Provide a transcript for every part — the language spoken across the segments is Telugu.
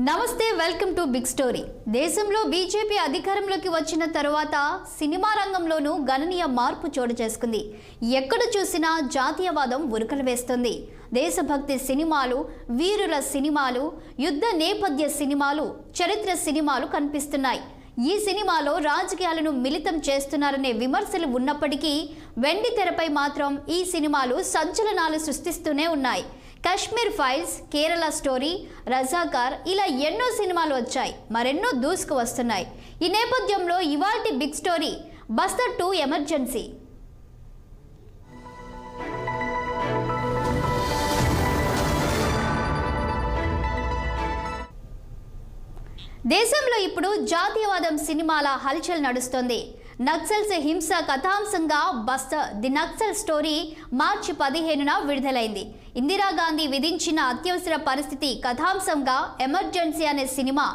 నమస్తే, వెల్కమ్ టు బిగ్ స్టోరీ. దేశంలో బీజేపీ అధికారంలోకి వచ్చిన తర్వాత సినిమా రంగంలోనూ గణనీయ మార్పు చోటు చేసుకుంది. ఎక్కడ చూసినా జాతీయవాదం ఉరకలు వేస్తుంది. దేశభక్తి సినిమాలు, వీరుల సినిమాలు, యుద్ధ నేపథ్య సినిమాలు, చరిత్ర సినిమాలు కనిపిస్తున్నాయి. ఈ సినిమాలో రాజకీయాలను మిళితం చేస్తున్నారనే విమర్శలు ఉన్నప్పటికీ వెండి తెరపై మాత్రం ఈ సినిమాలు సంచలనాలు సృష్టిస్తూనే ఉన్నాయి. కాశ్మీర్ ఫైల్స్, కేరళ స్టోరీ, రజాకార్ ఇలా ఎన్నో సినిమాలు వచ్చాయి, మరెన్నో దూసుకు వస్తున్నాయి. ఈ నేపథ్యంలో ఇవాల్టి బిగ్ స్టోరీ బస్తర్ 2 ఎమర్జెన్సీ. దేశంలో ఇప్పుడు జాతీయవాదం సినిమాల హల్చల్ నడుస్తోంది. నక్సల్స్ హింస కథాంశంగా బస్తర్ ది నక్సల్ స్టోరీ మార్చి 15న విడుదలైంది. ఇందిరాగాంధీ విధించిన అత్యవసర పరిస్థితి కథాంశంగా ఎమర్జెన్సీ అనే సినిమా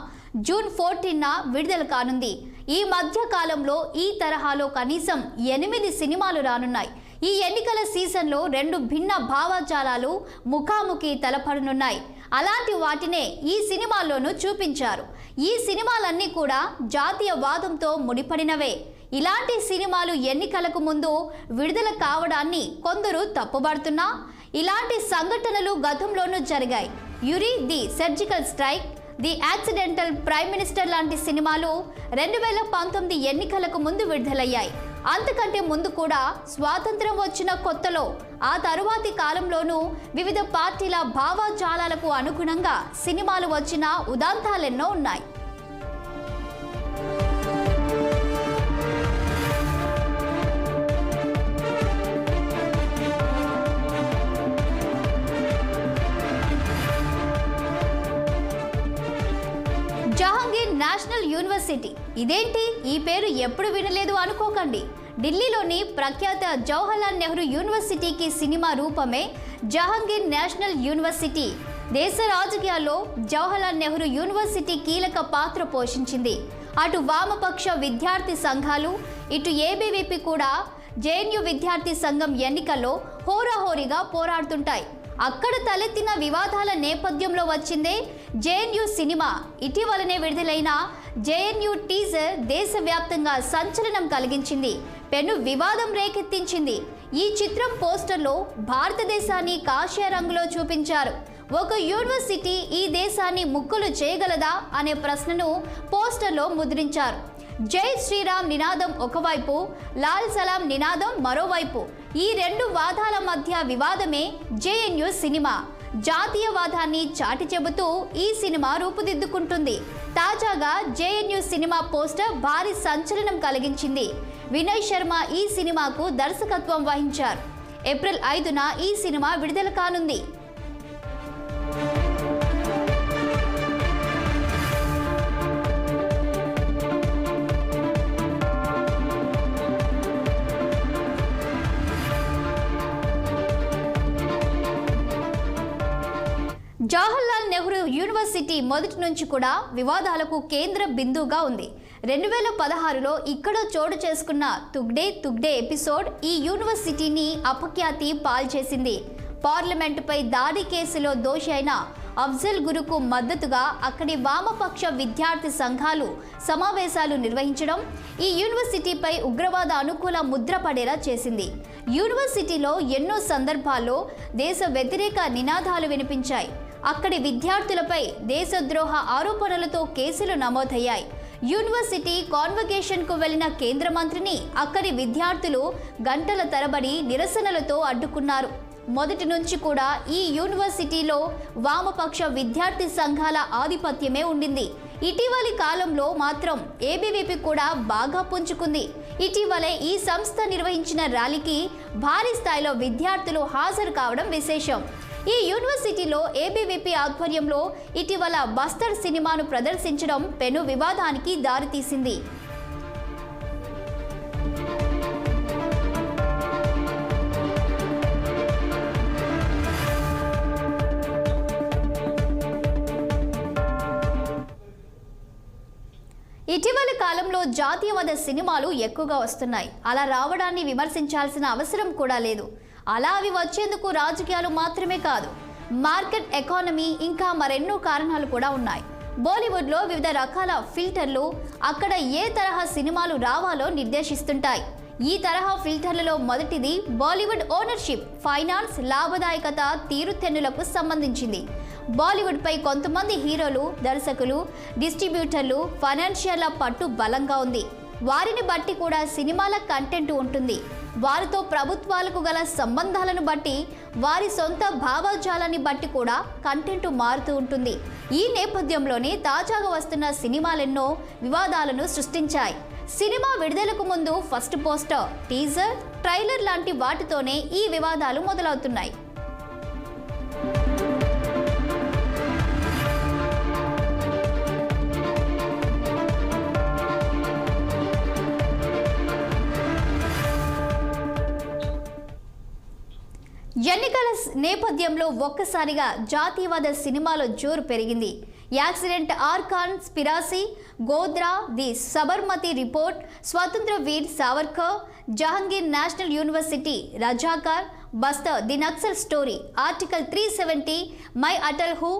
జూన్ 14న విడుదల కానుంది. ఈ మధ్య కాలంలో ఈ తరహాలో కనీసం 8 సినిమాలు రానున్నాయి. ఈ ఎన్నికల సీజన్లో 2 భిన్న భావజాలాలు ముఖాముఖి తలపడనున్నాయి. అలాంటి వాటినే ఈ సినిమాల్లోనూ చూపించారు. ఈ సినిమాలన్నీ కూడా జాతీయవాదంతో ముడిపడినవే. ఇలాంటి సినిమాలు ఎన్నికలకు ముందు విడుదల కావడాన్ని కొందరు తప్పుపడుతున్నా ఇలాంటి సంఘటనలు గతంలోనూ జరిగాయి. Uri the surgical strike, the accidental prime minister లాంటి సినిమాలు 2019 ఎన్నికలకు ముందు విడుదలయ్యాయి. అంతకంటే ముందు కూడా స్వాతంత్రం వచ్చిన కొత్తలో, ఆ తరువాతి కాలంలోనూ వివిధ పార్టీల భావజాలాలకు అనుగుణంగా సినిమాలు వచ్చిన ఉదాంతాలెన్నో ఉన్నాయి. జహాంగీర్ నేషనల్ యూనివర్సిటీ, ఇదేంటి ఈ పేరు ఎప్పుడు వినలేదు అనుకోకండి. ఢిల్లీలోని ప్రఖ్యాత జవహర్లాల్ నెహ్రూ యూనివర్సిటీకి సినిమా రూపమే జహాంగీర్ నేషనల్ యూనివర్సిటీ. దేశ రాజకీయాల్లో జవహర్లాల్ నెహ్రూ యూనివర్సిటీ కీలక పాత్ర పోషించింది. అటు వామపక్ష విద్యార్థి సంఘాలు, ఇటు ఏబీవీపీ కూడా జేఎన్యూ విద్యార్థి సంఘం ఎన్నికల్లో హోరాహోరీగా పోరాడుతుంటాయి. అక్కడ తలెత్తిన వివాదాల నేపథ్యంలో వచ్చిందే జేఎన్యూ సినిమా. ఇటీవలనే విడుదలైన జేఎన్యూ టీజర్ దేశవ్యాప్తంగా సంచలనం కలిగించింది, పెను వివాదం రేకెత్తించింది. ఈ చిత్రం పోస్టర్లో భారతదేశాన్ని కాషాయ రంగులో చూపించారు. ఒక యూనివర్సిటీ ఈ దేశాన్ని ముక్కలు చేయగలదా అనే ప్రశ్నను పోస్టర్లో ముద్రించారు. జై శ్రీరామ్ నినాదం ఒకవైపు, లాల్ సలాం నినాదం మరోవైపు. ఈ 2 వాదాల మధ్య వివాదమే జేఎన్యూ సినిమా. జాతీయవాదాన్ని చాటి చెబుతూ ఈ సినిమా రూపుదిద్దుకుంటుంది. తాజాగా జేఎన్యూ సినిమా పోస్టర్ భారీ సంచలనం కలిగించింది. వినయ్ శర్మ ఈ సినిమాకు దర్శకత్వం వహించారు. ఏప్రిల్ 5న ఈ సినిమా విడుదల కానుంది. జవహర్లాల్ నెహ్రూ యూనివర్సిటీ మొదటి నుంచి కూడా వివాదాలకు కేంద్ర బిందువుగా ఉంది. 2016లో ఇక్కడ చోటు చేసుకున్న తుగ్డే ఎపిసోడ్ ఈ యూనివర్సిటీని అపఖ్యాతి పాల్చేసింది. పార్లమెంటుపై దాడి కేసులో దోషి అయిన అఫ్జల్ గురుకు మద్దతుగా అక్కడి వామపక్ష విద్యార్థి సంఘాలు సమావేశాలు నిర్వహించడం ఈ యూనివర్సిటీపై ఉగ్రవాద అనుకూల ముద్ర పడేలా చేసింది. యూనివర్సిటీలో ఎన్నో సందర్భాల్లో దేశ వ్యతిరేక నినాదాలు వినిపించాయి. అక్కడి విద్యార్థులపై దేశద్రోహ ఆరోపణలతో కేసులు నమోదయ్యాయి. యూనివర్సిటీ కాన్వకేషన్కు వెళ్లిన కేంద్ర మంత్రిని అక్కడి విద్యార్థులు గంటల తరబడి నిరసనలతో అడ్డుకున్నారు. మొదటి నుంచి కూడా ఈ యూనివర్సిటీలో వామపక్ష విద్యార్థి సంఘాల ఆధిపత్యమే ఉండింది. ఇటీవలి కాలంలో మాత్రం ఏబీవీపీ కూడా బాగా పుంజుకుంది. ఇటీవలే ఈ సంస్థ నిర్వహించిన ర్యాలీకి భారీ స్థాయిలో విద్యార్థులు హాజరు కావడం విశేషం. ఈ యూనివర్సిటీలో ఏబీవీపీ ఆధ్వర్యంలో ఇటీవల బస్తర్ సినిమాను ప్రదర్శించడం పెను వివాదానికి దారితీసింది. ఇటీవలి కాలంలో జాతీయవాద సినిమాలు ఎక్కువగా వస్తున్నాయి. అలా రావడాన్ని విమర్శించాల్సిన అవసరం కూడా లేదు. అలా అవి వచ్చేందుకు రాజకీయాలు మాత్రమే కాదు, మార్కెట్ ఎకానమీ ఇంకా మరెన్నో కారణాలు కూడా ఉన్నాయి. బాలీవుడ్లో వివిధ రకాల ఫిల్టర్లు అక్కడ ఏ తరహా సినిమాలు రావాలో నిర్దేశిస్తుంటాయి. ఈ తరహా ఫిల్టర్లలో మొదటిది బాలీవుడ్ ఓనర్షిప్, ఫైనాన్స్, లాభదాయకత, తీరుతెన్నులకు సంబంధించింది. బాలీవుడ్పై కొంతమంది హీరోలు, దర్శకులు, డిస్ట్రిబ్యూటర్లు, ఫైనాన్షియర్ల పట్టు బలంగా ఉంది. వారిని బట్టి కూడా సినిమాల కంటెంట్ ఉంటుంది. వారితో ప్రభుత్వాలకు గల సంబంధాలను బట్టి, వారి సొంత భావజాలాన్ని బట్టి కూడా కంటెంట్ మారుతూ ఉంటుంది. ఈ నేపథ్యంలోనే తాజాగా వస్తున్న సినిమాలెన్నో వివాదాలను సృష్టించాయి. సినిమా విడుదలకు ముందు ఫస్ట్ పోస్టర్, టీజర్, ట్రైలర్ లాంటి వాటితోనే ఈ వివాదాలు మొదలవుతున్నాయి. ఎన్నికల నేపథ్యంలో ఒక్కసారిగా జాతీయవాద సినిమాల జోరు పెరిగింది. Accident, or conspiracy, Godhra, the Sabarmati report, Swatantra Veer Savarkar, Jahangir national university, Razakar, Bastar, the Naxal story, article 370, Main Atal Hoon,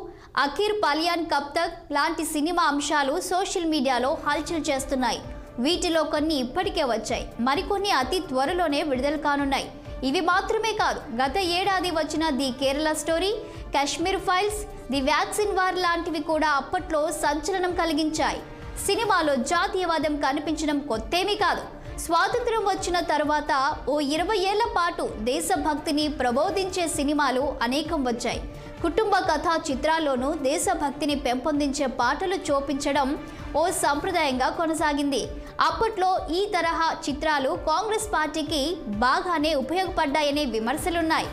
Aakhir Palayan Kab Tak లాంటి సినిమా అంశాలు సోషల్ మీడియాలో హల్చల్ చేస్తున్నాయి. వీటిలో కొన్ని ఇప్పటికే వచ్చాయి, మరికొన్ని అతి త్వరలోనే విడుదల కానున్నాయి. ఇవి మాత్రమే కాదు, గత ఏడాది వచ్చిన the Kerala story, Kashmir files, the vaccine war లాంటివి కూడా అప్పట్లో సంచలనం కలిగించాయి. సినిమాలో జాతీయవాదం కనిపించడం కొత్తేమీ కాదు. స్వాతంత్ర్యం వచ్చిన తర్వాత ఓ 20 ఏళ్ల పాటు దేశభక్తిని ప్రబోధించే సినిమాలు అనేకం వచ్చాయి. కుటుంబ కథా చిత్రాల్లోనూ దేశభక్తిని పెంపొందించే పాటలు చూపించడం ఓ సంప్రదాయంగా కొనసాగింది. అప్పట్లో ఈ తరహా చిత్రాలు కాంగ్రెస్ పార్టీకి బాగానే ఉపయోగపడ్డాయనే విమర్శలున్నాయి.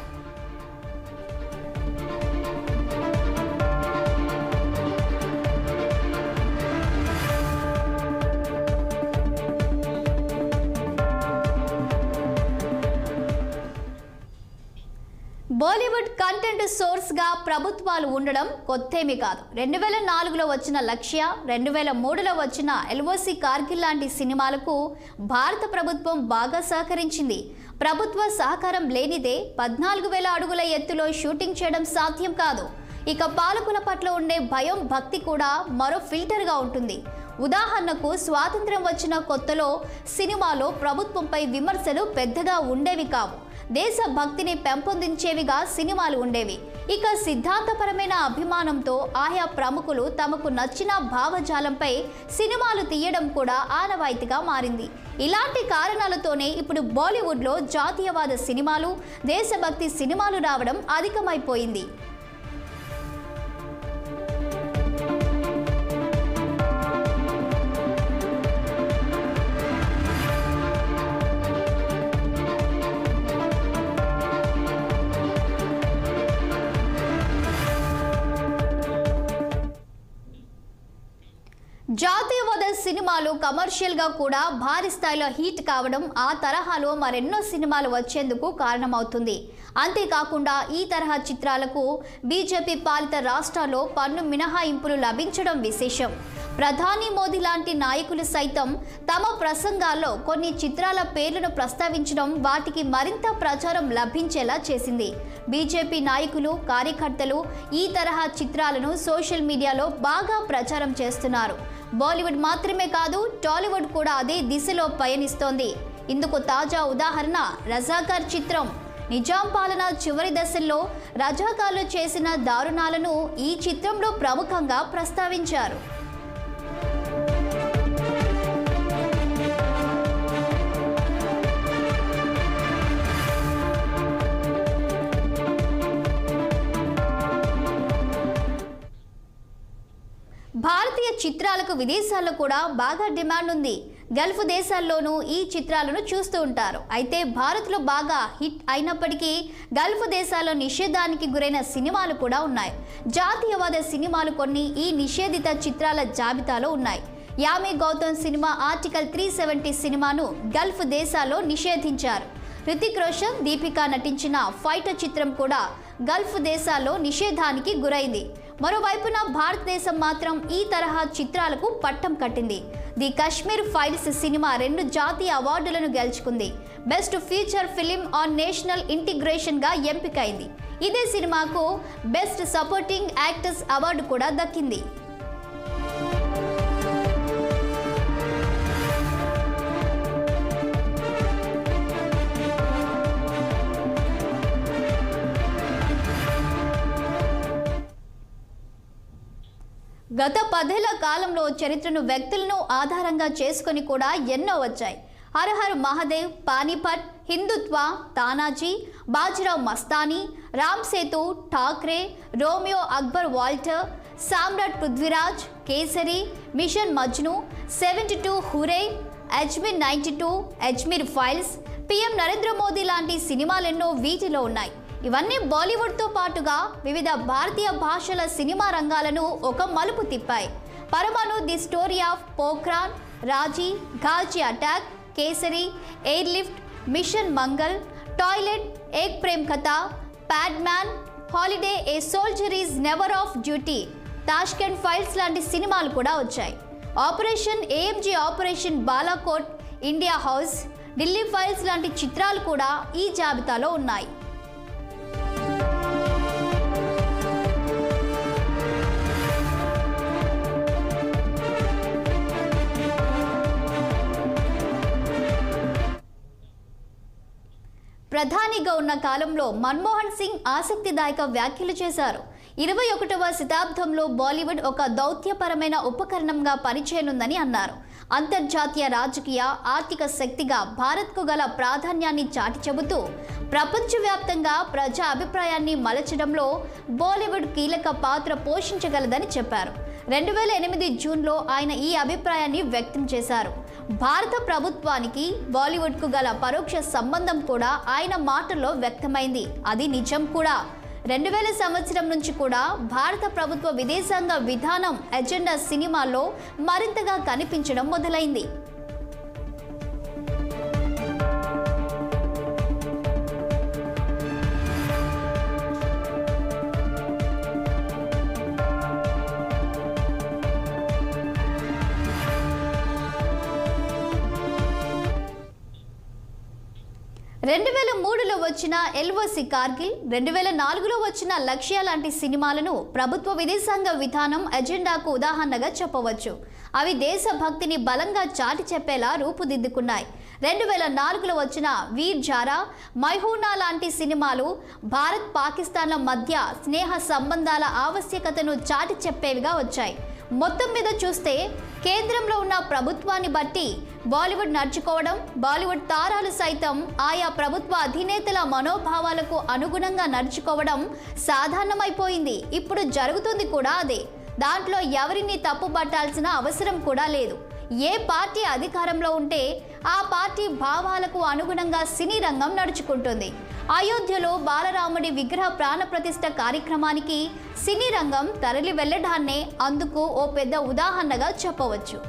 బాలీవుడ్ కంటెంట్ సోర్స్గా ప్రభుత్వాలు ఉండడం కొత్తేమీ కాదు. 2004లో వచ్చిన లక్ష్య, 2003లో వచ్చిన ఎల్ఓసి కార్గిల్ లాంటి సినిమాలకు భారత ప్రభుత్వం బాగా సహకరించింది. ప్రభుత్వ సహకారం లేనిదే 14,000 అడుగుల ఎత్తులో షూటింగ్ చేయడం సాధ్యం కాదు. ఇక పాలకుల పట్ల ఉండే భయం, భక్తి కూడా మరో ఫిల్టర్గా ఉంటుంది. ఉదాహరణకు, స్వాతంత్ర్యం వచ్చిన కొత్తలో సినిమాలో ప్రభుత్వంపై విమర్శలు పెద్దగా ఉండేవి కావు. దేశభక్తిని పెంపొందించేవిగా సినిమాలు ఉండేవి. ఇక సిద్ధాంతపరమైన అభిమానంతో ఆయా ప్రముఖులు తమకు నచ్చిన భావజాలంపై సినిమాలు తీయడం కూడా ఆనవాయితీగా మారింది. ఇలాంటి కారణాలతోనే ఇప్పుడు బాలీవుడ్లో జాతీయవాద సినిమాలు, దేశభక్తి సినిమాలు రావడం అధికమైపోయింది. జాతీయవాద సినిమాలు కమర్షియల్గా కూడా భారీ స్థాయిలో హిట్ కావడం ఆ తరహాలో మరెన్నో సినిమాలు వచ్చేందుకు కారణమవుతుంది. అంతేకాకుండా ఈ తరహా చిత్రాలకు బీజేపీ పాలిత రాష్ట్రాల్లో పన్ను మినహాయింపులు లభించడం విశేషం. ప్రధాని మోదీ లాంటి నాయకులు సైతం తమ ప్రసంగాల్లో కొన్ని చిత్రాల పేర్లను ప్రస్తావించడం వాటికి మరింత ప్రచారం లభించేలా చేసింది. బీజేపీ నాయకులు, కార్యకర్తలు ఈ తరహా చిత్రాలను సోషల్ మీడియాలో బాగా ప్రచారం చేస్తున్నారు. బాలీవుడ్ మాత్రమే కాదు, టాలీవుడ్ కూడా అదే దిశలో పయనిస్తోంది. ఇందుకు తాజా ఉదాహరణ రజాకార్ చిత్రం. నిజాం పాలన చివరి దశల్లో రజాకార్లు చేసిన దారుణాలను ఈ చిత్రంలో ప్రముఖంగా ప్రస్తావించారు. భారతీయ చిత్రాలకు విదేశాల్లో కూడా బాగా డిమాండ్ ఉంది. గల్ఫ్ దేశాల్లోనూ ఈ చిత్రాలను చూస్తూ ఉంటారు. అయితే భారత్లో బాగా హిట్ అయినప్పటికీ గల్ఫ్ దేశాల్లో నిషేధానికి గురైన సినిమాలు కూడా ఉన్నాయి. జాతీయవాద సినిమాలు కొన్ని ఈ నిషేధిత చిత్రాల జాబితాలో ఉన్నాయి. యామి గౌతమ్ సినిమా ఆర్టికల్ 370 సినిమాను గల్ఫ్ దేశాల్లో నిషేధించారు. హృతిక్ రోషన్, దీపికా నటించిన ఫైటర్ చిత్రం కూడా గల్ఫ్ దేశాల్లో నిషేధానికి గురైంది. మరోవైపున భారతదేశం మాత్రం ఈ తరహా చిత్రాలకు పట్టం కట్టింది. ది కాశ్మీర్ ఫైల్స్ సినిమా 2 జాతీయ అవార్డులను గెలుచుకుంది. Best feature film on national ఇంటిగ్రేషన్గా ఎంపికైంది. ఇదే సినిమాకు బెస్ట్ సపోర్టింగ్ యాక్టర్స్ అవార్డు కూడా దక్కింది. గత 10 ఏళ్ల కాలంలో చరిత్రను వ్యక్తులను ఆధారంగా చేసుకొని కూడా ఎన్నో వచ్చాయి. Har Har Mahadev, Panipat, Hindutva, Tanaji, Bajirao Mastani, Ram Setu, Thackeray, Romeo Akbar Walter, Samrat Prithviraj, Kesari, mission Majnu, 72 Hoorain, Ajmer 92, Ajmer files, PM Narendra Modi లాంటి సినిమాలెన్నో వీటిలో ఉన్నాయి. ఇవన్నీ బాలీవుడ్తో పాటుగా వివిధ భారతీయ భాషల సినిమా రంగాలను ఒక మలుపు తిప్పాయి. Parmanu, the story of Pokhran, Raazi, Ghazi attack, Kesari, airlift, mission Mangal, toilet, Ek Prem Katha, padman, holiday, a soldier is never off duty, Tashkent files లాంటి సినిమాలు కూడా వచ్చాయి. Operation AMG, operation Balakot, India house, Delhi files లాంటి చిత్రాలు కూడా ఈ జాబితాలో ఉన్నాయి. ప్రధానిగా ఉన్న కాలంలో మన్మోహన్ సింగ్ ఆసక్తిదాయక వ్యాఖ్యలు చేశారు. 21వ శతాబ్దంలో బాలీవుడ్ ఒక దౌత్యపరమైన ఉపకరణంగా పనిచేయనుందని అన్నారు. అంతర్జాతీయ రాజకీయ, ఆర్థిక శక్తిగా భారత్కు గల ప్రాధాన్యాన్ని చాటి చెబుతూ ప్రపంచవ్యాప్తంగా ప్రజా అభిప్రాయాన్ని మలచడంలో బాలీవుడ్ కీలక పాత్ర పోషించగలదని చెప్పారు. 2008 జూన్లో ఆయన ఈ అభిప్రాయాన్ని వ్యక్తం చేశారు. భారత ప్రభుత్వానికి బాలీవుడ్కు గల పరోక్ష సంబంధం కూడా ఆయన మాటల్లో వ్యక్తమైంది. అది నిజం కూడా. 2000 సంవత్సరం నుంచి కూడా భారత ప్రభుత్వ విదేశాంగ విధానం ఎజెండా సినిమాల్లో మరింతగా కనిపించడం మొదలైంది. రెండు 2003లో వచ్చిన ఎల్ఓసి కార్గిల్, 2004లో వచ్చిన లక్ష్య లాంటి సినిమాలను ప్రభుత్వ విదేశాంగ విధానం ఎజెండాకు ఉదాహరణగా చెప్పవచ్చు. అవి దేశభక్తిని బలంగా చాటి చెప్పేలా రూపుదిద్దుకున్నాయి. 2004లో వచ్చిన వీర్ జారా, మైహూనా లాంటి సినిమాలు భారత్ పాకిస్తాన్ల మధ్య స్నేహ సంబంధాల ఆవశ్యకతను చాటి చెప్పేవిగా వచ్చాయి. మొత్తం మీద చూస్తే కేంద్రంలో ఉన్న ప్రభుత్వాన్ని బట్టి బాలీవుడ్ నడుచుకోవడం, బాలీవుడ్ తారాలు సైతం ఆయా ప్రభుత్వ అధినేతల మనోభావాలకు అనుగుణంగా నడుచుకోవడం సాధారణమైపోయింది. ఇప్పుడు జరుగుతుంది కూడా అదే. దాంట్లో ఎవరిని తప్పు పట్టాల్సిన అవసరం కూడా లేదు. ఏ పార్టీ అధికారంలో ఉంటే ఆ పార్టీ భావాలకు అనుగుణంగా సినీ రంగం నడుచుకుంటుంది. అయోధ్యలో బాలరాముడి విగ్రహ ప్రాణప్రతిష్ఠ కార్యక్రమానికి సినీ రంగం తరలి వెళ్లడాన్నే అందుకు ఓ పెద్ద ఉదాహరణగా చెప్పవచ్చు.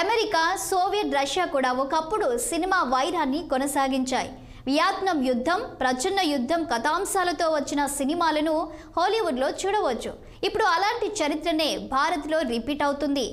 అమెరికా, సోవియట్ రష్యా కూడా ఒకప్పుడు సినిమా వైరాన్ని కొనసాగించాయి. వియత్నాం యుద్ధం, ప్రచన్న యుద్ధం కథాంశాలతో వచ్చిన సినిమాలను హాలీవుడ్లో చూడవచ్చు. ఇప్పుడు అలాంటి చరిత్రనే భారత్లో రిపీట్ అవుతుంది.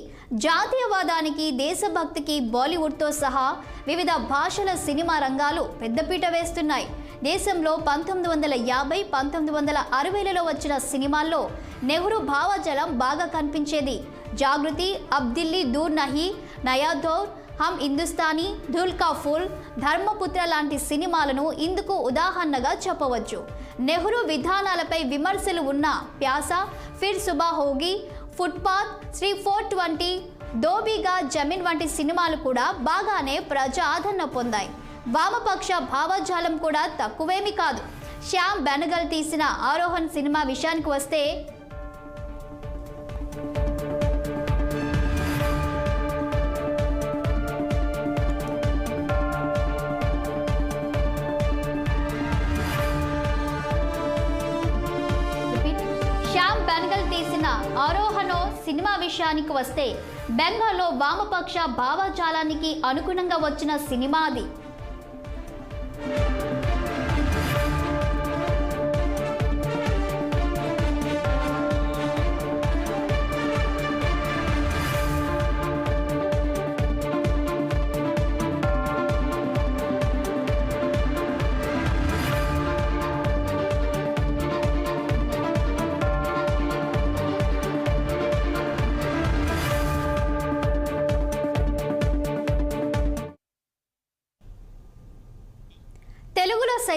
జాతీయవాదానికి, దేశభక్తికి బాలీవుడ్తో సహా వివిధ భాషల సినిమా రంగాలు పెద్దపీట వేస్తున్నాయి. దేశంలో 1950, 1960లలో వచ్చిన సినిమాల్లో నెహ్రూ భావజాలం బాగా కనిపించేది. జాగృతి, అబ్ దిల్లీ దూర్ నహీ, నయా దౌర్, హమ్ హిందుస్తానీ, ధూల్ కా ఫూల్, ధర్మపుత్ర లాంటి సినిమాలను ఇందుకు ఉదాహరణగా చెప్పవచ్చు. నెహ్రూ విధానాలపై విమర్శలు ఉన్న ప్యాసా, ఫిర్ సుబా హోగి, ఫుట్పాత్, శ్రీ 420, దోబీగా జమీన్ వంటి సినిమాలు కూడా బాగానే ప్రజా ఆదరణ పొందాయి. వామపక్ష భావజాలం కూడా తక్కువేమీ కాదు. శ్యామ్ బెనగల్ తీసిన ఆరోహణ్ సినిమా విషయానికి వస్తే బెంగాల్లో వామపక్ష భావజాలానికి అనుగుణంగా వచ్చిన సినిమా అది.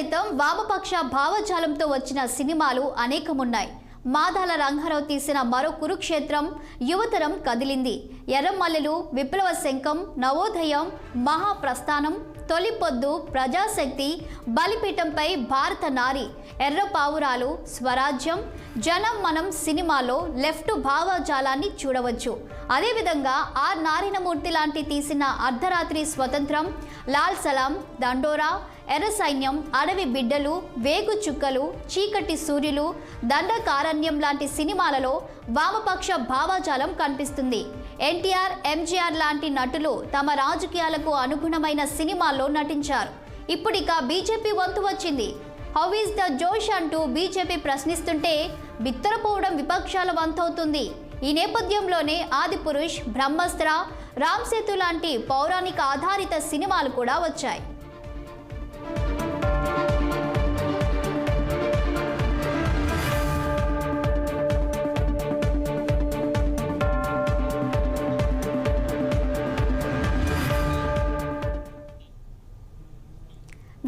సైతం వామపక్ష భావజాలంతో వచ్చిన సినిమాలు అనేకమున్నాయి. మాదాల రంగారావు తీసిన మరో కురుక్షేత్రం యువతరం కదిలింది. ఎర్రమల్లెలు, విప్లవ శంఖం, నవోదయం, మహాప్రస్థానం, తొలిపొద్దు, ప్రజాశక్తి, బలిపీఠంపై భారత నారి, ఎర్ర పావురాలు, స్వరాజ్యం, జనం మనం సినిమాలో లెఫ్ట్ భావజాలాన్ని చూడవచ్చు. అదేవిధంగా ఆర్ నారాయణమూర్తి లాంటి తీసిన అర్ధరాత్రి స్వతంత్రం, లాల్ సలాం, దండోరా, ఎర్ర సైన్యం, అడవి బిడ్డలు, వేగు చుక్కలు, చీకటి సూర్యులు, దండకారణ్యం లాంటి సినిమాలలో వామపక్ష భావజాలం కనిపిస్తుంది. ఎన్టీఆర్, ఎంజీఆర్ లాంటి నటులు తమ రాజకీయాలకు అనుగుణమైన సినిమాల్లో నటించారు. ఇప్పుడిక బీజేపీ వంతు వచ్చింది. హౌ ఈజ్ ద జోష్ అంటూ బీజేపీ ప్రశ్నిస్తుంటే బిత్తరపోవడం విపక్షాల వంతవుతుంది. ఈ నేపథ్యంలోనే ఆదిపురుష్, బ్రహ్మాస్త్ర, రామ్ సేతు లాంటి పౌరాణిక ఆధారిత సినిమాలు కూడా వచ్చాయి.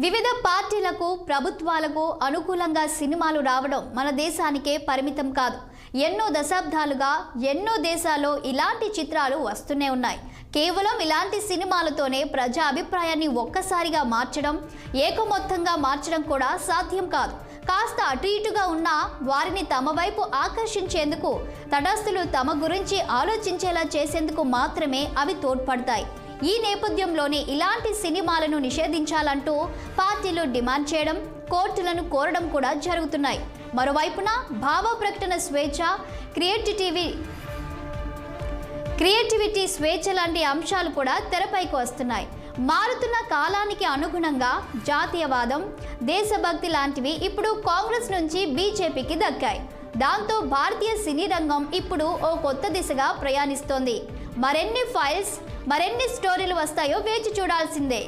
వివిధ పార్టీలకు, ప్రభుత్వాలకు అనుకూలంగా సినిమాలు రావడం మన దేశానికే పరిమితం కాదు. ఎన్నో దశాబ్దాలుగా ఎన్నో దేశాల్లో ఇలాంటి చిత్రాలు వస్తూనే ఉన్నాయి. కేవలం ఇలాంటి సినిమాలతోనే ప్రజా అభిప్రాయాన్ని ఒక్కసారిగా మార్చడం, ఏకమొత్తంగా మార్చడం కూడా సాధ్యం కాదు. కాస్త అటు ఇటుగా ఉన్న వారిని తమ వైపు ఆకర్షించేందుకు, తటస్థులు తమ గురించి ఆలోచించేలా చేసేందుకు మాత్రమే అవి తోడ్పడతాయి. ఈ నేపథ్యంలోనే ఇలాంటి సినిమాలను నిషేధించాలంటూ పార్టీలు డిమాండ్ చేయడం, కోర్టులను కోరడం కూడా జరుగుతున్నాయి. మరోవైపున భావ ప్రకటన స్వేచ్ఛ, క్రియేటివిటీ స్వేచ్ఛ లాంటి అంశాలు కూడా తెరపైకి వస్తున్నాయి. మారుతున్న కాలానికి అనుగుణంగా జాతీయవాదం, దేశభక్తి లాంటివి ఇప్పుడు కాంగ్రెస్ నుంచి బీజేపీకి దక్కాయి. దాంతో భారతీయ సినీ రంగం ఇప్పుడు ఓ కొత్త దిశగా ప్రయాణిస్తోంది. మరెన్ని ఫైల్స్, మరెన్ని స్టోరీలు వస్తాయో వేచి చూడాల్సిందే.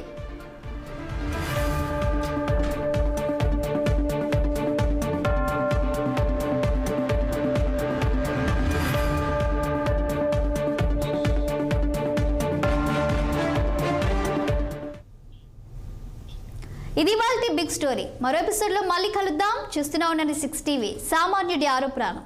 ఇది వాళ్ళ బిగ్ స్టోరీ. మరో ఎపిసోడ్లో మళ్ళీ కలుద్దాం. చూస్తూనే ఉండండి 6 టీవీ, సామాన్యుడి ఆరో ప్రాణం.